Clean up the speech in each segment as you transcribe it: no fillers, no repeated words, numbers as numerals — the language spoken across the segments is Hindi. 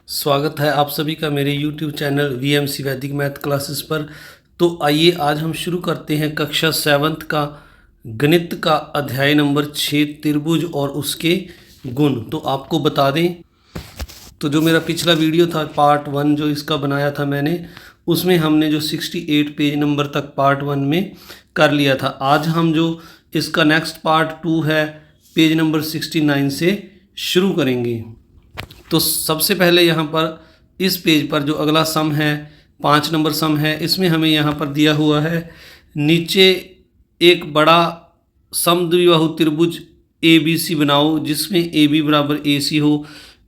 स्वागत है आप सभी का मेरे YouTube चैनल VMC वैदिक मैथ क्लासेस पर। तो आइए आज हम शुरू करते हैं कक्षा 7th का गणित का अध्याय नंबर 6 त्रिभुज और उसके गुण। तो आपको बता दें, तो जो मेरा पिछला वीडियो था पार्ट 1 जो इसका बनाया था मैंने, उसमें हमने जो 68 पेज नंबर तक पार्ट 1 में कर लिया था। आज हम जो इसका नेक्स्ट पार्ट 2 है पेज नंबर 69 से शुरू करेंगे। तो सबसे पहले यहाँ पर इस पेज पर जो अगला सम है 5 नंबर सम है, इसमें हमें यहाँ पर दिया हुआ है नीचे एक बड़ा समद्विबाहु त्रिभुज ABC बनाओ जिसमें AB बराबर AC हो।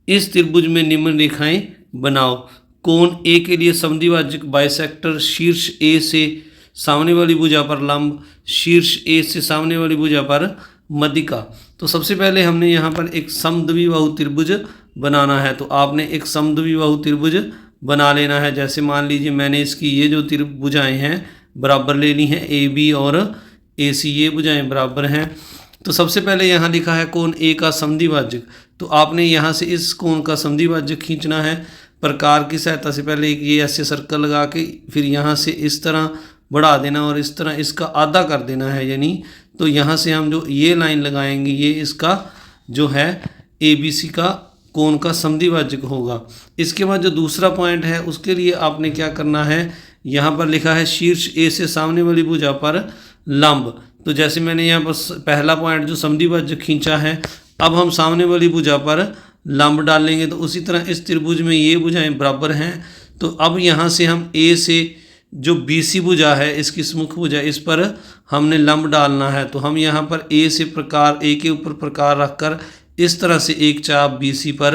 इस त्रिभुज में निम्न रेखाएं बनाओ। कोण A के लिए समद्विभाजक बाइसेक्टर शीर्ष A से सामने वाली भुजा पर लंब, शीर्ष A से सामने वाली भुजा पर मध्यिका। तो सबसे पहले हमने यहाँ पर एक समद्विबाहु त्रिभुज बनाना है। तो आपने एक समद्विबाहु त्रिभुज बना लेना है। जैसे मान लीजिए मैंने इसकी ये जो त्रिभुजाएं हैं बराबर लेनी है, AB और AC ये भुजाएं बराबर हैं। तो सबसे पहले यहाँ लिखा है कोण A का समद्विभाजक, तो आपने यहाँ से इस कोण का समद्विभाजक खींचना है प्रकार की सहायता से। पहले एक ये ऐसे सर्कल लगा के फिर यहाँ से इस तरह बढ़ा देना और इस तरह इसका आधा कर देना है, यानी तो यहाँ से हम जो ये लाइन लगाएंगे ये इसका जो है ABC का कोण का समद्विभाजक होगा। इसके बाद जो दूसरा पॉइंट है उसके लिए आपने क्या करना है, यहाँ पर लिखा है शीर्ष A से सामने वाली भुजा पर लंब। तो जैसे मैंने यहाँ पर पहला पॉइंट जो समद्विभाजक खींचा है, अब हम सामने वाली भुजा पर लंब डालेंगे। तो उसी तरह इस त्रिभुज में ये भुजाएं बराबर हैं। तो अब यहाँ से हम A से जो BC भुजा है इसकी मुख्य भुजा, इस पर हमने लंब डालना है। तो हम यहाँ पर A से प्रकार A के ऊपर प्रकार रखकर इस तरह से एक चाप BC पर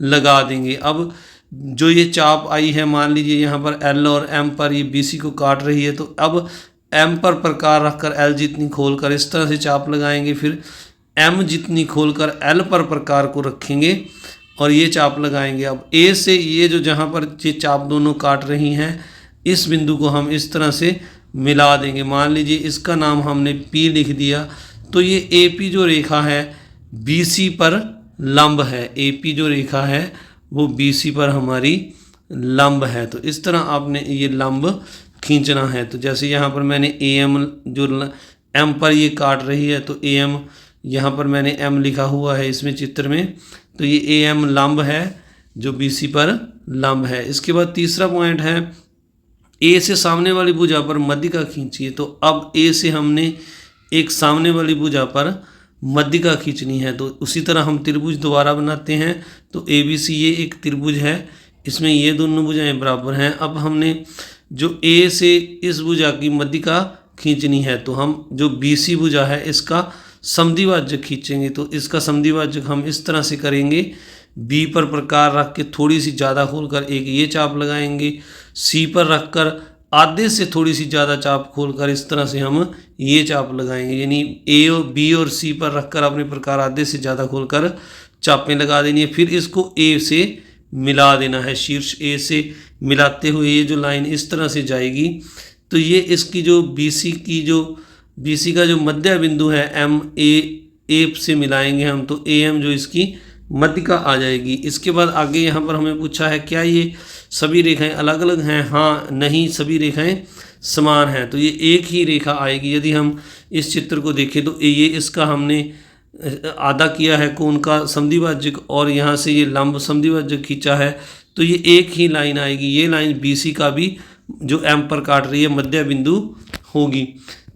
लगा देंगे। अब जो ये चाप आई है मान लीजिए यहाँ पर L और M पर ये BC को काट रही है, तो अब M पर प्रकार रखकर L जितनी खोलकर इस तरह से चाप लगाएंगे, फिर M जितनी खोलकर L पर प्रकार को रखेंगे और ये चाप लगाएंगे। अब A से ये जो जहाँ पर ये चाप दोनों काट रही हैं इस बिंदु को हम इस तरह से मिला देंगे। मान लीजिए इसका नाम हमने P लिख दिया। तो ये AP जो रेखा है BC पर लंब है, AP जो रेखा है वो BC पर हमारी लंब है। तो इस तरह आपने ये लंब खींचना है। तो जैसे यहाँ पर मैंने AM जो M पर ये काट रही है, तो AM यहाँ पर मैंने M लिखा हुआ है इसमें चित्र में, तो ये AM लंब है जो BC पर लंब है। इसके बाद तीसरा पॉइंट है A से सामने वाली भुजा पर मध्यिका खींचिए। तो अब A से हमने एक सामने वाली भुजा पर मध्यिका खींचनी है। तो उसी तरह हम त्रिभुज दोबारा बनाते हैं। तो ABC ये एक त्रिभुज है, इसमें ये दोनों भुजाएं बराबर हैं। अब हमने जो A से इस भुजा की मध्यिका खींचनी है, तो हम जो BC भुजा है इसका समद्विभाजक खींचेंगे। तो इसका समद्विभाजक हम इस तरह से करेंगे, B पर प्रकार रख के थोड़ी सी ज़्यादा खोलकर एक ये चाप लगाएंगे, C पर रखकर आधे से थोड़ी सी ज़्यादा चाप खोलकर इस तरह से हम ये चाप लगाएंगे, यानी A और B और C पर रखकर अपने प्रकार आधे से ज़्यादा खोलकर चापें लगा देनी है। फिर इसको A से मिला देना है, शीर्ष A से मिलाते हुए ये जो लाइन इस तरह से जाएगी। तो ये इसकी जो BC का जो मध्य बिंदु है A से मिलाएंगे हम, तो AM जो इसकी मध्यिका आ जाएगी। इसके बाद आगे यहाँ पर हमें पूछा है क्या ये सभी रेखाएं अलग अलग हैं? हाँ, नहीं, सभी रेखाएं समान हैं। तो ये एक ही रेखा आएगी। यदि हम इस चित्र को देखें तो ये इसका हमने आधा किया है कोण का समद्विभाजक और यहाँ से ये लंब समद्विभाजक खींचा है, तो ये एक ही लाइन आएगी। ये लाइन BC का भी जो M पर काट रही है मध्य बिंदु होगी।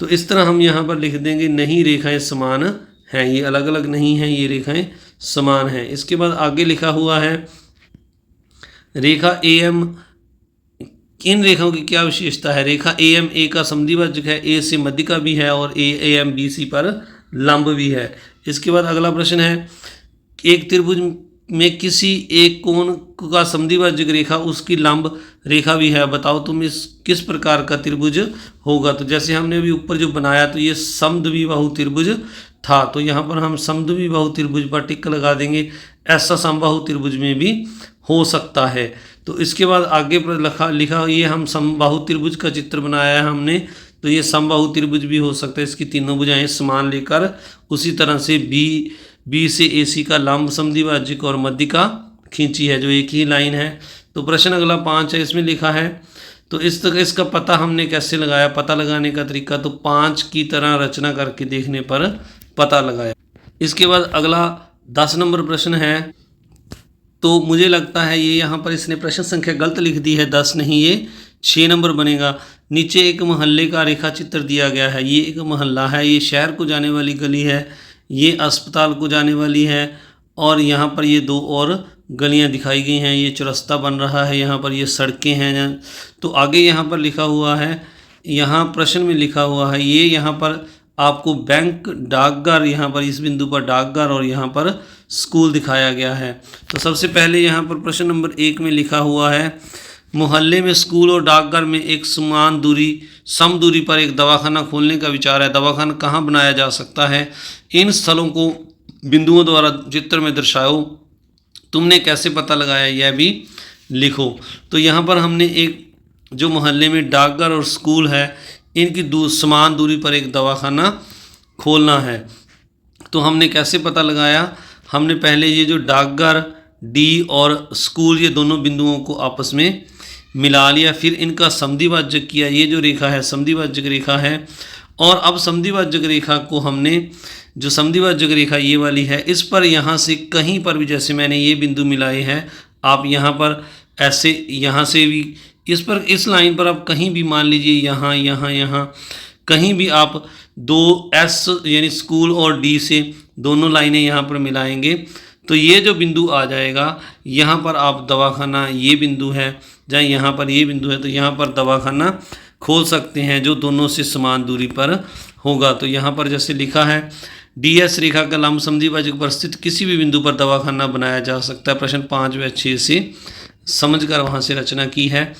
तो इस तरह हम यहाँ पर लिख देंगे नहीं रेखाएं समान हैं, ये अलग अलग नहीं हैं, ये रेखाएं समान हैं। इसके बाद आगे लिखा हुआ है रेखा AM, इन रेखाओं की क्या विशेषता है? रेखा AM A का समद्विभाजक है, A से मध्यिका भी है और AM BC पर लंब भी है। इसके बाद अगला प्रश्न है एक त्रिभुज में किसी एक कोण का समद्विभाजक रेखा उसकी लंब रेखा भी है, बताओ तुम इस किस प्रकार का त्रिभुज होगा? तो जैसे हमने अभी ऊपर जो बनाया तो ये समद्विबाहु त्रिभुज था, तो यहाँ पर हम समद्विबाहु त्रिभुज पर टिक लगा देंगे। ऐसा समबाहु त्रिभुज में भी हो सकता है। तो इसके बाद आगे पर लिखा ये हम समबाहु त्रिभुज का चित्र बनाया है हमने, तो ये समबाहु त्रिभुज भी हो सकता है, इसकी तीनों भुजाएं समान लेकर। उसी तरह से B से AC का लंब समद्विभाजक और मध्यिका खींची है, जो एक ही लाइन है। तो प्रश्न अगला 5 है, इसमें लिखा है, तो इसका पता हमने कैसे लगाया, पता लगाने का तरीका, तो 5 की तरह रचना करके देखने पर पता लगाया। इसके बाद अगला 10 नंबर प्रश्न है, तो मुझे लगता है ये यहाँ पर इसने प्रश्न संख्या गलत लिख दी है, 10 नहीं, ये 6 नंबर बनेगा। नीचे एक मोहल्ले का रेखा चित्र दिया गया है, ये एक मोहल्ला है, ये शहर को जाने वाली गली है, ये अस्पताल को जाने वाली है, और यहाँ पर ये 2 और गलियाँ दिखाई गई हैं, ये चौरस्ता बन रहा है, यहाँ पर ये सड़कें हैं। तो आगे यहाँ पर लिखा हुआ है, यहाँ प्रश्न में लिखा हुआ है, ये यहाँ पर आपको बैंक, डाकघर, यहाँ पर इस बिंदु पर डाकघर और यहाँ पर स्कूल दिखाया गया है। तो सबसे पहले यहाँ पर प्रश्न नंबर 1 में लिखा हुआ है, मोहल्ले में स्कूल और डाकघर में एक सम दूरी पर एक दवाखाना खोलने का विचार है। दवाखाना कहाँ बनाया जा सकता है? इन स्थलों को बिंदुओं द्वारा चित्र में दर्शाओ। तुमने कैसे पता लगाया, यह भी लिखो। तो यहाँ पर हमने एक जो मोहल्ले में डाकघर और स्कूल है, इनकी समान दूरी पर एक दवाखाना खोलना है। तो हमने कैसे पता लगाया? हमने पहले ये जो डाकघर, डी और स्कूल, ये दोनों बिंदुओं को आपस में मिला लिया, फिर इनका समद्विभाजक किया। ये जो रेखा है समद्विभाजक रेखा है, और अब समद्विभाजक रेखा को हमने, जो समद्विभाजक रेखा ये वाली है, इस पर यहाँ से कहीं पर भी, जैसे मैंने ये बिंदु मिलाए हैं, आप यहाँ पर ऐसे यहाँ से भी इस पर, इस लाइन पर आप कहीं भी मान लीजिए, यहाँ यहाँ यहाँ कहीं भी आप 2S यानी स्कूल और डी से दोनों लाइनें यहाँ पर मिलाएंगे, तो ये जो बिंदु आ जाएगा, यहाँ पर आप दवाखाना, ये बिंदु है, जहाँ यहाँ पर ये बिंदु है, तो यहाँ पर दवाखाना खोल सकते हैं, जो दोनों से समान दूरी पर होगा। तो यहाँ पर जैसे लिखा है, DS रेखा का लंब समद्विभाजक पर स्थित किसी भी बिंदु पर दवाखाना बनाया जा सकता है। प्रश्न 5 व 6 से समझकर वहाँ से रचना की है।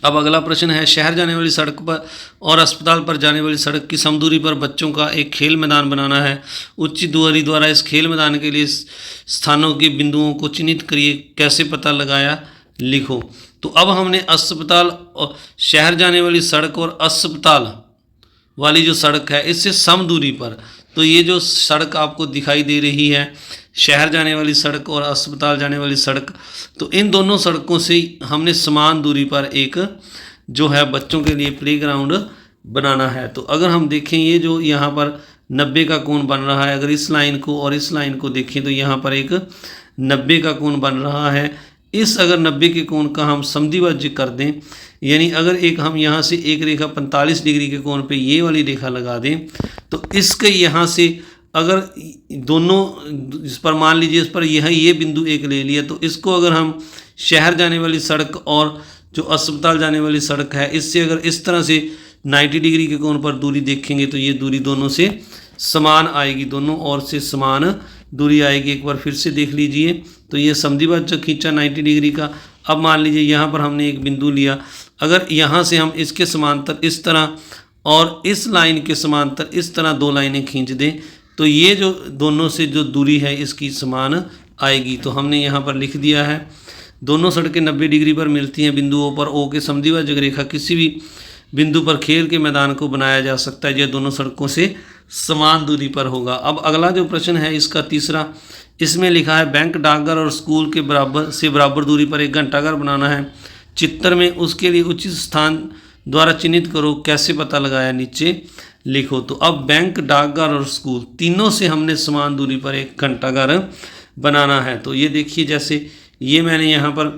अब अगला प्रश्न है, शहर जाने वाली सड़क पर और अस्पताल पर जाने वाली सड़क की समदूरी पर बच्चों का एक खेल मैदान बनाना है। उच्च दूरी द्वारा इस खेल मैदान के लिए स्थानों के बिंदुओं को चिन्हित करिए। कैसे पता लगाया, लिखो। तो अब हमने अस्पताल और शहर जाने वाली सड़क और अस्पताल वाली जो सड़क है, इससे सम दूरी पर, तो ये जो सड़क आपको दिखाई दे रही है, शहर जाने वाली सड़क और अस्पताल जाने वाली सड़क, तो इन दोनों सड़कों से हमने समान दूरी पर एक जो है बच्चों के लिए प्लेग्राउंड बनाना है। तो अगर हम देखें, ये जो यहाँ पर 90 का कोण बन रहा है, अगर इस लाइन को और इस लाइन को देखें, तो यहाँ पर एक 90 का कोण बन रहा है। इस अगर 90 के कोण का हम समद्विभाजक कर दें, यानी अगर एक हम यहाँ से एक रेखा 45 डिग्री के कोण पे ये वाली रेखा लगा दें, तो इसके यहाँ से अगर दोनों, इस पर मान लीजिए इस पर यह ये बिंदु एक ले लिया, तो इसको अगर हम शहर जाने वाली सड़क और जो अस्पताल जाने वाली सड़क है, इससे अगर इस तरह से 90 डिग्री के कोण पर दूरी देखेंगे, तो ये दूरी दोनों से समान आएगी, दोनों ओर से समान दूरी आएगी। एक बार फिर से देख लीजिए, तो ये समद्विभाजक खींचा 90 डिग्री का। अब मान लीजिए यहाँ पर हमने एक बिंदु लिया, अगर यहाँ से हम इसके समांतर इस तरह और इस लाइन के समांतर इस तरह 2 लाइनें खींच दें, तो ये जो दोनों से जो दूरी है इसकी समान आएगी। तो हमने यहाँ पर लिख दिया है, दोनों सड़कें 90 डिग्री पर मिलती हैं बिंदुओं पर O के समद्विभाजक रेखा किसी भी बिंदु पर खेल के मैदान को बनाया जा सकता है, यह दोनों सड़कों से समान दूरी पर होगा। अब अगला जो प्रश्न है इसका तीसरा, इसमें लिखा है, बैंक, डाकघर और स्कूल के बराबर दूरी पर एक घंटाघर बनाना है। चित्र में उसके लिए उचित स्थान द्वारा चिन्हित करो। कैसे पता लगाया, नीचे लिखो। तो अब बैंक, डाकघर और स्कूल तीनों से हमने समान दूरी पर एक घंटाघर बनाना है। तो ये देखिए, जैसे ये मैंने यहाँ पर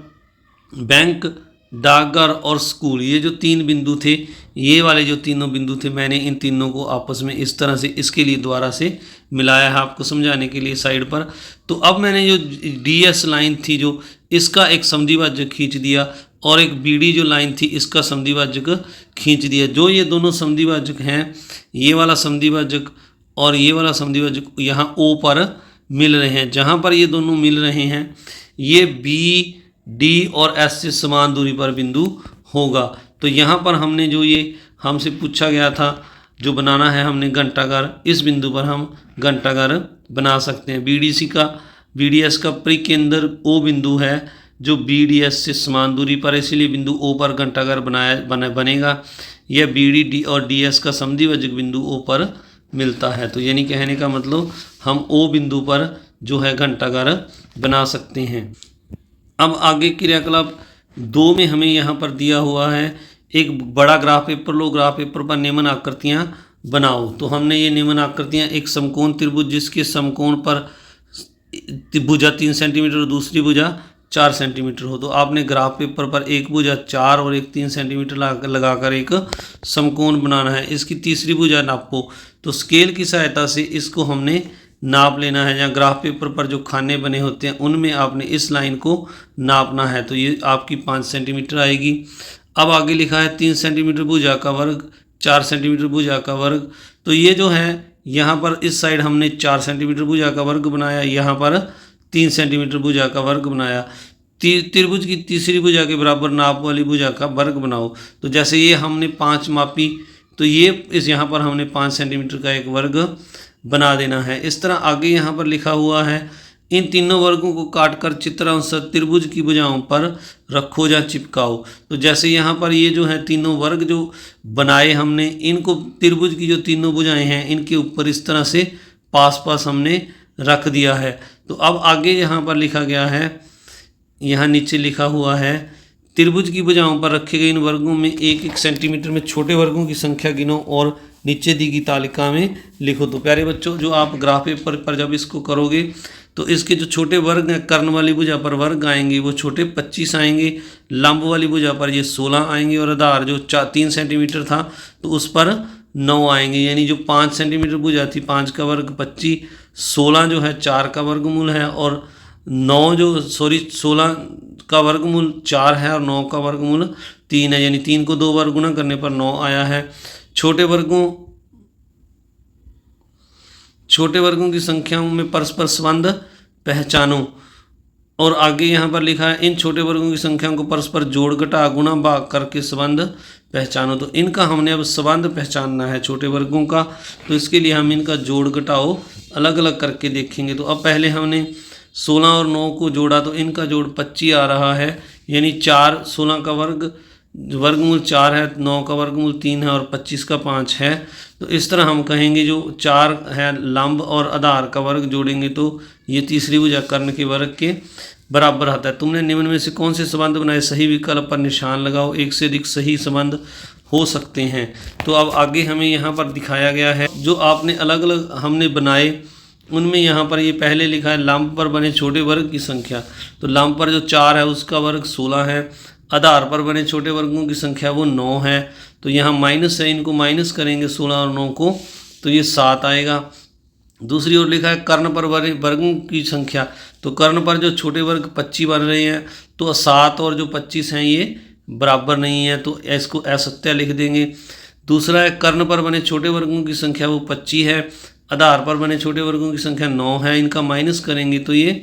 बैंक, डाकघर और स्कूल, ये जो 3 बिंदु थे, ये वाले जो तीनों बिंदु थे, मैंने इन तीनों को आपस में इस तरह से इसके लिए द्वारा से मिलाया है आपको समझाने के लिए साइड पर। तो अब मैंने जो DS लाइन थी, जो इसका एक समद्विभाजक खींच दिया, और एक BD जो लाइन थी, इसका समद्विभाजक खींच दिया। जो ये दोनों समद्विभाजक हैं, ये वाला समद्विभाजक और ये वाला समद्विभाजक यहाँ O पर मिल रहे हैं। जहाँ पर ये दोनों मिल रहे हैं, ये B, D और S से समान दूरी पर बिंदु होगा। तो यहाँ पर हमने जो ये हमसे पूछा गया था, जो बनाना है हमने घंटाघर, इस बिंदु पर हम घंटाघर बना सकते हैं। BDS का परिकेंद्र O बिंदु है, जो BDS से समान दूरी पर, इसलिए बिंदु O पर घंटाघर बनेगा। यह BD, D और DS का समद्विभाजक बिंदु O पर मिलता है। तो यानी कहने का मतलब, हम O बिंदु पर जो है घंटाघर बना सकते हैं। अब आगे क्रियाकलाप 2 में हमें यहाँ पर दिया हुआ है एक बड़ा ग्राफ पेपर लो, ग्राफ पेपर पर निम्न आकृतियाँ बनाओ। तो हमने ये निम्न आकृतियाँ, एक समकोण त्रिभुज जिसके समकोण पर भुजा 3 सेंटीमीटर और दूसरी भुजा 4 सेंटीमीटर हो, तो आपने ग्राफ पेपर पर एक भुजा 4 और एक 3 सेंटीमीटर लगाकर एक समकोण बनाना है। इसकी तीसरी भुजा नापो। तो स्केल की सहायता से इसको हमने नाप लेना है। जहाँ ग्राफ पेपर पर जो खाने बने होते हैं उनमें आपने इस लाइन को नापना है। तो ये आपकी 5 सेंटीमीटर आएगी। अब आगे लिखा है 3 सेंटीमीटर भुजा का वर्ग, 4 सेंटीमीटर भुजा का वर्ग। तो ये जो है यहाँ पर इस साइड हमने 4 सेंटीमीटर भुजा का वर्ग बनाया, यहाँ पर 3 सेंटीमीटर भुजा का वर्ग बनाया। त्रिभुज की तीसरी भुजा के बराबर नाप वाली भुजा का वर्ग बनाओ। तो जैसे ये हमने 5 मापी, तो ये इस यहाँ पर हमने 5 सेंटीमीटर का एक वर्ग बना देना है। इस तरह आगे यहाँ पर लिखा हुआ है, इन तीनों वर्गों को काटकर चित्रांश त्रिभुज की भुजाओं पर रखो या चिपकाओ। तो जैसे यहाँ पर ये जो है तीनों वर्ग जो बनाए हमने, इनको त्रिभुज की जो तीनों भुजाएं हैं इनके ऊपर इस तरह से पास पास हमने रख दिया है। तो अब आगे यहाँ पर लिखा गया है, यहाँ नीचे लिखा हुआ है, त्रिभुज की भुजाओं पर रखे गए इन वर्गों में 1-1 सेंटीमीटर में छोटे वर्गों की संख्या गिनो और नीचे दी गई तालिका में लिखो। तो प्यारे बच्चों, जो आप ग्राफ पेपर पर जब इसको करोगे तो इसके जो छोटे वर्ग हैं, कर्ण वाली भुजा पर वर्ग आएंगे वो छोटे 25 आएंगे, लंब वाली भुजा पर ये 16 आएंगे और आधार जो 3 सेंटीमीटर था तो उस पर 9 आएंगे। यानी जो 5 सेंटीमीटर भुजा थी 5 का वर्ग 25, 16 जो है 4 का वर्गमूल है और 16 का वर्गमूल 4 है और 9 का वर्गमूल 3 है। यानी 3 को 2 बार गुणा करने पर 9 आया है। छोटे वर्गों की संख्याओं में परस्पर संबंध पहचानो। और आगे यहाँ पर लिखा है, इन छोटे वर्गों की संख्याओं को परस्पर जोड़ घटा गुणा भाग करके संबंध पहचानो। तो इनका हमने अब संबंध पहचानना है छोटे वर्गों का। तो इसके लिए हम इनका जोड़ घटाओ अलग अलग करके देखेंगे। तो अब पहले हमने 16 और 9 को जोड़ा तो इनका जोड़ 25 आ रहा है। यानी 4, 16 का वर्गमूल 4 है, 9 का वर्गमूल 3 है और 25 का 5 है। तो इस तरह हम कहेंगे जो 4 है लंब और आधार का वर्ग जोड़ेंगे तो ये तीसरी भुजा कर्ण के वर्ग के बराबर आता है। तुमने निम्न में से कौन से संबंध बनाए? सही विकल्प पर निशान लगाओ। एक से अधिक सही संबंध हो सकते हैं। तो अब आगे हमें यहाँ पर दिखाया गया है जो आपने अलग अलग हमने बनाए, उनमें यहाँ पर ये पहले लिखा है लंब पर बने छोटे वर्ग की संख्या। तो लंब पर जो 4 है उसका वर्ग 16 है, आधार पर बने छोटे वर्गों की संख्या वो 9 है। तो यहाँ माइनस है, इनको माइनस करेंगे 16 और 9 को तो ये 7 आएगा। दूसरी ओर लिखा है कर्ण पर बने वर्गों की संख्या। तो कर्ण पर जो छोटे वर्ग 25 बन रहे हैं तो 7 और जो 25 हैं ये बराबर नहीं है, तो इसको असत्य लिख देंगे। दूसरा है कर्ण पर बने छोटे वर्गों की संख्या वो 25 है, आधार पर बने छोटे वर्गों की संख्या 9 है, इनका माइनस करेंगे तो ये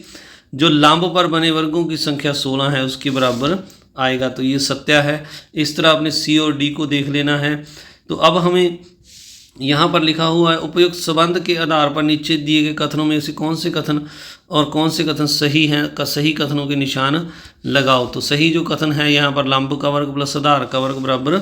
जो लंब पर बने वर्गों की संख्या 16 है उसके बराबर आएगा। तो ये सत्य है। इस तरह आपने सी और डी को देख लेना है। तो अब हमें यहाँ पर लिखा हुआ है उपयुक्त संबंध के आधार पर नीचे दिए गए कथनों में से कौन से कथन और कौन से कथन सही हैं का सही कथनों के निशान लगाओ। तो सही जो कथन है यहाँ पर लंब का वर्ग प्लस आधार का वर्ग बराबर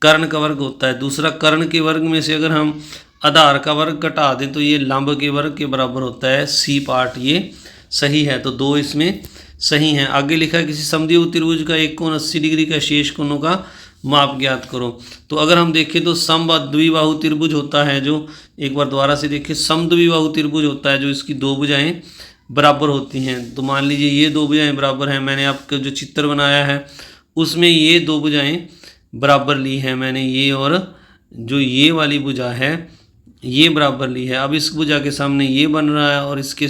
कर्ण का वर्ग होता है। दूसरा कर्ण के वर्ग में से अगर हम आधार का वर्ग घटा दें तो ये लंब के वर्ग के बराबर होता है। सी पार्ट ये सही है। तो 2 इसमें सही हैं। आगे लिखा है किसी समद्विबाहु त्रिभुज का एक कोण 80 डिग्री का शेष कोणों का माप ज्ञात करो। तो अगर हम देखें तो समद्विबाहु त्रिभुज होता है जो, एक बार दोबारा से देखें, समद्विबाहु त्रिभुज होता है जो इसकी 2 भुजाएं बराबर होती हैं। तो मान लीजिए ये 2 भुजाएं बराबर हैं, मैंने आपका जो चित्र बनाया है उसमें ये 2 भुजाएं बराबर ली हैं मैंने, ये और जो ये वाली भुजा है ये बराबर ली है। अब इस भुजा के सामने ये बन रहा है और इसके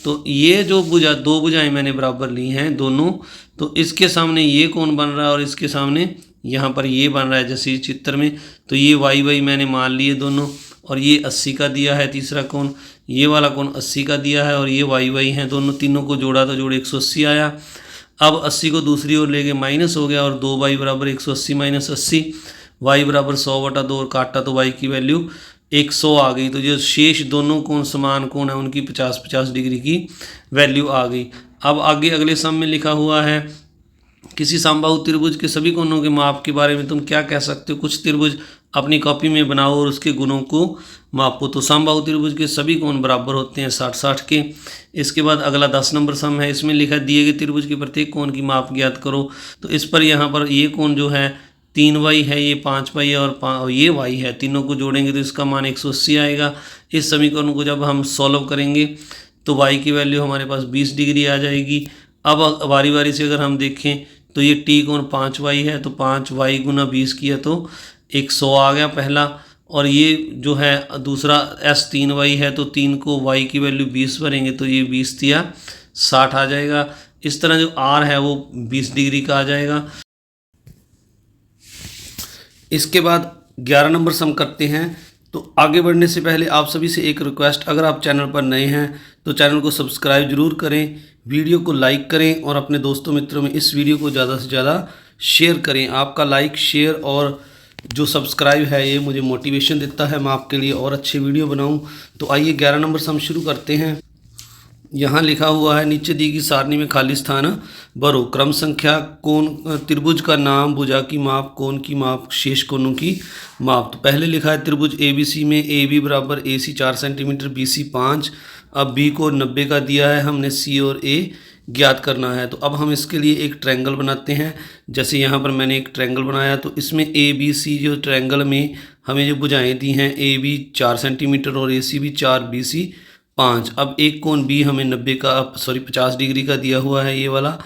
तो ये जो 2 भुजाएं मैंने बराबर ली हैं दोनों, तो इसके सामने ये कोण बन रहा है और इसके सामने यहाँ पर ये बन रहा है जैसे इस चित्र में। तो ये y मैंने मान लिए दोनों, और ये 80 का दिया है तीसरा कोण, ये वाला कोण 80 का दिया है और ये y हैं दोनों, तीनों को जोड़ा तो जोड़ 180 आया। अब 80 को दूसरी ओर ले गए माइनस हो गया और 2y बराबर 180 माइनस 80, y बराबर 100/2 और काटा तो y की वैल्यू 100 आ गई। तो जो शेष दोनों कोण समान कोण है उनकी 50-50 डिग्री की वैल्यू आ गई। अब आगे अगले सम में लिखा हुआ है किसी समबाहु त्रिभुज के सभी कोणों के माप के बारे में तुम क्या कह सकते हो? कुछ त्रिभुज अपनी कॉपी में बनाओ और उसके गुणों को मापो। तो समबाहु त्रिभुज के सभी कोण बराबर होते हैं 60-60 के। इसके बाद अगला 10 नंबर सम है। इसमें लिखा है दिए गए त्रिभुज के प्रत्येक कोण की माप ज्ञात करो। तो इस पर यहाँ पर ये कोण जो है 3y है, ये 5y है और ये y है, तीनों को जोड़ेंगे तो इसका मान 180 आएगा। इस समीकरण को जब हम सॉल्व करेंगे तो y की वैल्यू हमारे पास 20 डिग्री आ जाएगी। अब बारी बारी से अगर हम देखें तो ये t कोण 5y है, तो 5y गुना 20 किया तो 100 आ गया पहला। और ये जो है दूसरा s 3y है, तो 3 को y की वैल्यू 20 भरेंगे तो ये 20 दिया 60 आ जाएगा। इस तरह जो r है वो 20 डिग्री का आ जाएगा। इसके बाद 11 नंबर सम करते हैं। तो आगे बढ़ने से पहले आप सभी से एक रिक्वेस्ट, अगर आप चैनल पर नए हैं तो चैनल को सब्सक्राइब जरूर करें, वीडियो को लाइक करें और अपने दोस्तों मित्रों में इस वीडियो को ज़्यादा से ज़्यादा शेयर करें। आपका लाइक, शेयर और जो सब्सक्राइब है ये मुझे मोटिवेशन देता है, मैं आपके लिए और अच्छे वीडियो बनाऊं। तो आइए 11 नंबर सम शुरू करते हैं। यहाँ लिखा हुआ है नीचे दी गई सारणी में खाली स्थान भरो। क्रम संख्या, कोण, त्रिभुज का नाम, भुजा की माप, कोण की माप, शेष कोणों की माप। तो पहले लिखा है त्रिभुज ABC में AB बराबर AC 4 सेंटीमीटर, BC 5। अब B को 90 का दिया है, हमने C और A ज्ञात करना है। तो अब हम इसके लिए एक ट्रायंगल बनाते हैं। जैसे यहाँ पर मैंने एक ट्रायंगल बनाया, तो इसमें ABC जो ट्रायंगल में हमें जो भुजाएँ दी हैं, AB 4 सेंटीमीटर और AC भी 4, BC 5। अब एक कोण B हमें 50 डिग्री का दिया हुआ है, ये वाला।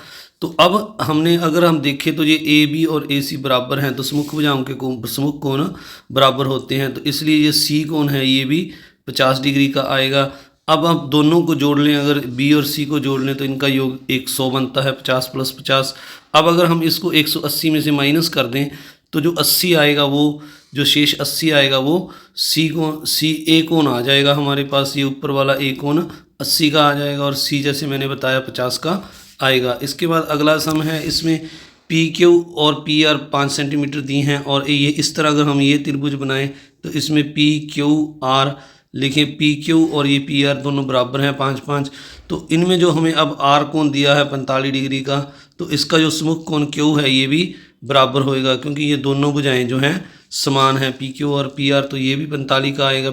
तो अब हमने अगर हम देखें तो ये AB और AC बराबर हैं, तो सम्मुख भुजाओं के सम्मुख कोण बराबर होते हैं। तो इसलिए ये C कोण है, ये भी 50 डिग्री का आएगा। अब आप दोनों को जोड़ लें, अगर B और C को जोड़ लें तो इनका योग 100 बनता है, 50 + 50। अब अगर हम इसको 180 में से माइनस कर दें तो जो 80 आएगा, वो जो शेष 80 आएगा वो A कोण आ जाएगा हमारे पास। ये ऊपर वाला A कोण 80 का आ जाएगा और C जैसे मैंने बताया 50 का आएगा। इसके बाद अगला सम है। इसमें PQ और PR 5 सेंटीमीटर दी हैं और ये इस तरह अगर हम ये त्रिभुज बनाएं तो इसमें PQR लिखें। PQ और ये PR दोनों बराबर हैं 5-5। तो इनमें जो हमें अब R कोण दिया है 45 डिग्री का, तो इसका जो सम्मुख कोण Q है ये भी बराबर होएगा, क्योंकि ये दोनों भुजाएं जो हैं समान है, PQ और PR। तो ये भी 45 का आएगा,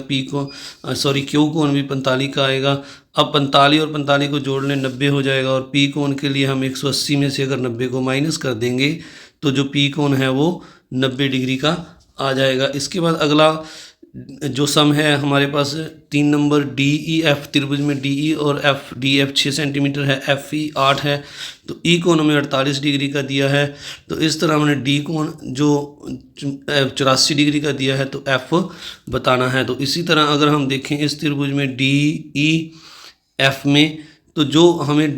Q कोण भी 45 का आएगा। अब 45 और 45 को जोड़ लें 90 हो जाएगा और P कोण के लिए हम 180 में से अगर 90 को माइनस कर देंगे तो जो P कोण है वो 90 डिग्री का आ जाएगा। इसके बाद अगला जो सम है हमारे पास 3 नंबर DEF त्रिभुज में DE और DF 6 सेंटीमीटर है, FE 8 है। तो E कोण हमें 48 डिग्री का दिया है। तो इस तरह हमने D कोण जो 84 डिग्री का दिया है तो F बताना है। तो इसी तरह अगर हम देखें इस त्रिभुज में DEF में, तो जो हमें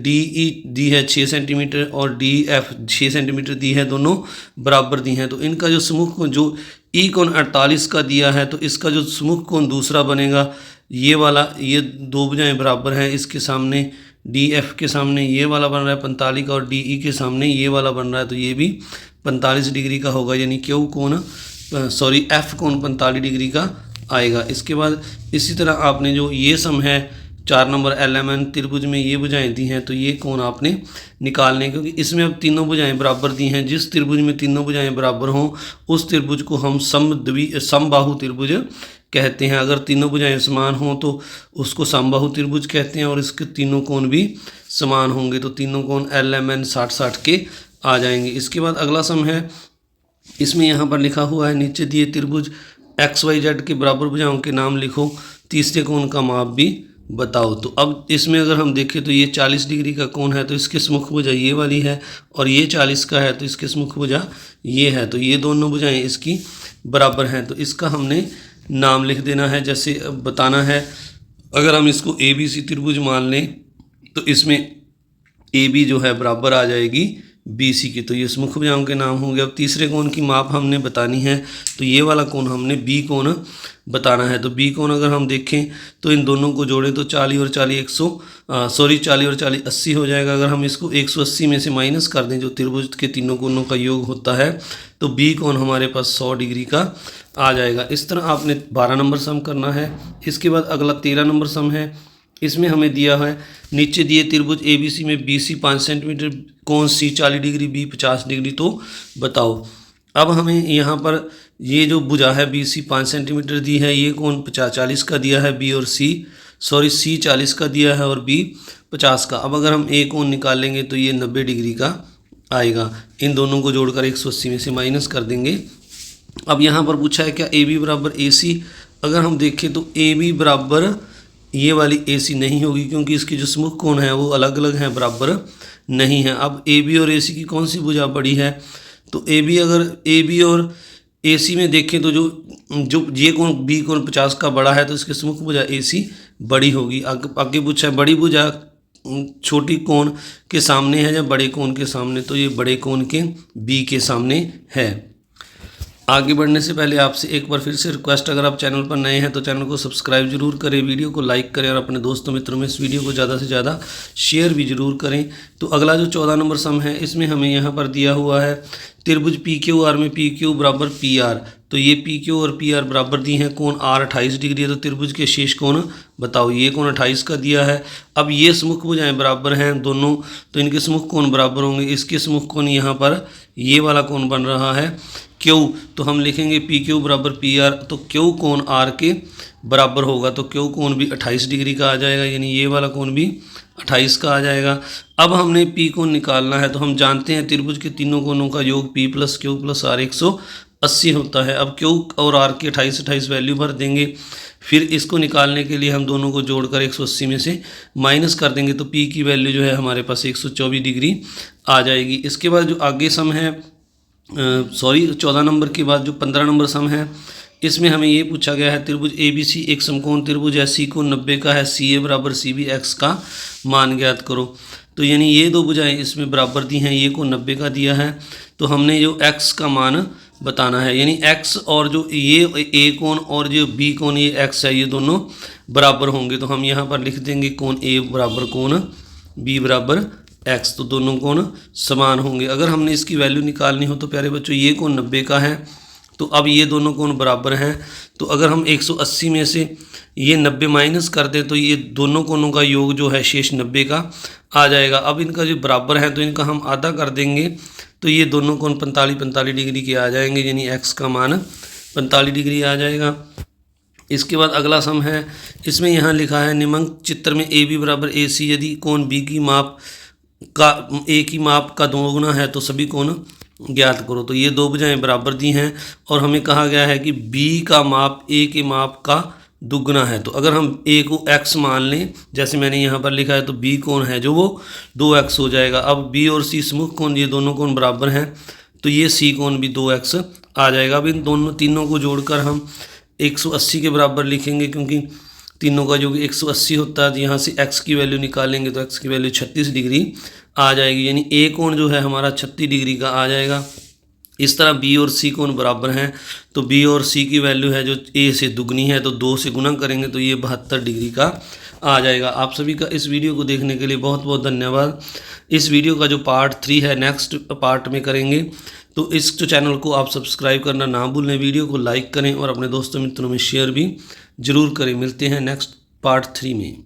DE दी है 6 सेंटीमीटर और DF 6 सेंटीमीटर दी है, दोनों बराबर दी हैं। तो इनका जो सम्मुख कोण जो E कोण 48 का दिया है, तो इसका जो सम्मुख कोण दूसरा बनेगा ये वाला, ये दो भुजाएं बराबर हैं, इसके सामने DF के सामने ये वाला बन रहा है 45 का और DE के सामने ये वाला बन रहा है, तो ये भी 45 डिग्री का होगा, यानी F कोण 45 डिग्री का आएगा। इसके बाद इसी तरह आपने जो ये सम है 4 नंबर LMN त्रिभुज में ये भुजाएं दी हैं, तो ये कोण आपने निकालने, क्योंकि इसमें अब तीनों भुजाएं बराबर दी हैं। जिस त्रिभुज में तीनों भुजाएं बराबर हों उस त्रिभुज को हम समबाहु त्रिभुज कहते हैं। अगर तीनों भुजाएं समान हों तो उसको समबाहु त्रिभुज कहते हैं और इसके तीनों कोण भी समान होंगे, तो तीनों कोण LMN 60-60 के आ जाएंगे। इसके बाद अगला सम है। इसमें यहाँ पर लिखा हुआ है नीचे दिए त्रिभुज XYZ के बराबर भुजाओं के नाम लिखो, तीसरे कोण का माप भी बताओ। तो अब इसमें अगर हम देखें तो ये 40 डिग्री का कोण है, तो इसके सम्मुख भुजा ये वाली है और ये 40 का है, तो इसके सम्मुख भुजा ये है। तो ये दोनों भुजाएं इसकी बराबर हैं, तो इसका हमने नाम लिख देना है। जैसे बताना है, अगर हम इसको ABC त्रिभुज मान लें तो इसमें AB जो है बराबर आ जाएगी BC की, तो ये सम्मुख भुजाओं के नाम होंगे। अब तीसरे कोण की माप हमने बतानी है, तो ये वाला कोण हमने B कोण बताना है। तो B कोण अगर हम देखें तो इन दोनों को जोड़ें तो 40 और 40 80 हो जाएगा। अगर हम इसको 180 में से माइनस कर दें, जो त्रिभुज के तीनों कोणों का योग होता है, तो B कोण हमारे पास 100 डिग्री का आ जाएगा। इस तरह आपने 12 नंबर सम करना है। इसके बाद अगला 13 नंबर सम है। इसमें हमें दिया है नीचे दिए त्रिभुज ABC में BC 5 सेंटीमीटर, कोण C 40 डिग्री, B 50 डिग्री, तो बताओ। अब हमें यहाँ पर ये जो भुजा है बी सी 5 सेंटीमीटर दी है, ये कोण 40 का दिया है बी और सी 40 का दिया है और बी 50 का। अब अगर हम ए कोण निकालेंगे तो ये 90 डिग्री का आएगा। इन दोनों को जोड़कर 180 में से माइनस कर देंगे। अब यहाँ पर पूछा है क्या ए बी बराबर ए सी। अगर हम देखें तो ए बी बराबर ये वाली ए सी नहीं होगी, क्योंकि इसकी जो सम्मुख कोण है वो अलग अलग हैं, बराबर नहीं है। अब ए बी और ए सी की कौन सी भुजा बड़ी है, तो ए बी, अगर ए बी और ए सी में देखें तो जो ये कोण बी कोण 50 का बड़ा है, तो इसके सम्मुख भुजा ए सी बड़ी होगी। आगे पूछा है बड़ी भुजा छोटी कोण के सामने है या बड़े कोण के सामने, तो ये बड़े कोण के बी के सामने है। आगे बढ़ने से पहले आपसे एक बार फिर से रिक्वेस्ट, अगर आप चैनल पर नए हैं तो चैनल को सब्सक्राइब जरूर करें, वीडियो को लाइक करें और अपने दोस्तों मित्रों में इस वीडियो को ज़्यादा से ज़्यादा शेयर भी जरूर करें। तो अगला जो 14 नंबर सम है, इसमें हमें यहाँ पर दिया हुआ है त्रिभुज पी क्यू आर में पी क्यू बराबर पी आर। तो ये पी क्यू और पी आर बराबर दी हैं, कोण आर 28 डिग्री है, तो त्रिभुज के शेष कोण बताओ। ये कोण 28 का दिया है। अब ये सम्मुख भुजाएं बराबर हैं दोनों, तो इनके सम्मुख कोण बराबर होंगे। इसके सम्मुख कोण यहाँ पर ये वाला कोण बन रहा है क्यू, तो हम लिखेंगे पी क्यू बराबर पी आर, तो क्यू कोण आर के बराबर होगा, तो क्यू कोण भी 28 डिग्री का आ जाएगा, यानी ये वाला कोण भी 28 का आ जाएगा। अब हमने पी कोण निकालना है, तो हम जानते हैं त्रिभुज के तीनों कोणों का योग P plus Q plus R 180 होता है। अब क्यू और आर की 28 वैल्यू भर देंगे, फिर इसको निकालने के लिए हम दोनों को जोड़कर 180 में से माइनस कर देंगे, तो पी की वैल्यू जो है हमारे पास 124 डिग्री आ जाएगी। इसके बाद जो आगे सम है 14 नंबर के बाद जो 15 नंबर सम है, इसमें हमें ये पूछा गया है त्रिभुज ए बी सी एक समकोण त्रिभुज है, सी कोण 90 का है, सी ए बराबर सी बी एक्स का मान ज्ञात करो। तो यानी ये दो भुजाएं इसमें बराबर दी हैं, ये कोण 90 का दिया है, तो हमने जो एक्स का मान बताना है, यानी एक्स और जो ये ए कोण और जो बी कोण ये एक्स है, ये दोनों बराबर होंगे। तो हम यहाँ पर लिख देंगे कोण ए बराबर कोण बी बराबर एक्स, तो दोनों कोण समान होंगे। अगर हमने इसकी वैल्यू निकालनी हो तो प्यारे बच्चों ये कोण 90 का है, तो अब ये दोनों कोण बराबर हैं, तो अगर हम 180 में से ये 90 माइनस कर दें तो ये दोनों कोणों का योग जो है शेष 90 का आ जाएगा। अब इनका जो बराबर है तो इनका हम आधा कर देंगे, तो ये दोनों कोण 45 डिग्री के आ जाएंगे, यानी एक्स का मान 45 डिग्री आ जाएगा। इसके बाद अगला सम है, इसमें यहाँ लिखा है निम्नलिखित चित्र में ए बी बराबर ए सी, यदि कोण बी की माप का ए की माप का दोगुना है तो सभी कोण ज्ञात करो। तो ये दो भुजाएं बराबर दी हैं और हमें कहा गया है कि बी का माप ए के माप का दुगना है। तो अगर हम ए को एक्स मान लें, जैसे मैंने यहाँ पर लिखा है, तो बी कोण है जो वो 2x हो जाएगा। अब बी और सी सम्मुख कोण, ये दोनों कोण बराबर हैं, तो ये सी कोण भी 2x आ जाएगा। अब इन तीनों को जोड़कर हम 180 के बराबर लिखेंगे, क्योंकि तीनों का जो 180 होता है, यहाँ से x की वैल्यू निकालेंगे तो x की वैल्यू 36 डिग्री आ जाएगी, यानी ए कोण जो है हमारा 36 डिग्री का आ जाएगा। इस तरह बी और सी कोण बराबर हैं, तो बी और सी की वैल्यू है जो ए से दुगनी है, तो 2 से गुना करेंगे तो ये 72 डिग्री का आ जाएगा। आप सभी का इस वीडियो को देखने के लिए बहुत बहुत धन्यवाद। इस वीडियो का जो पार्ट 3 है नेक्स्ट पार्ट में करेंगे, तो इस चैनल को आप सब्सक्राइब करना ना भूलें, वीडियो को लाइक करें और अपने दोस्तों मित्रों में शेयर भी जरूर करें। मिलते हैं नेक्स्ट पार्ट 3 में।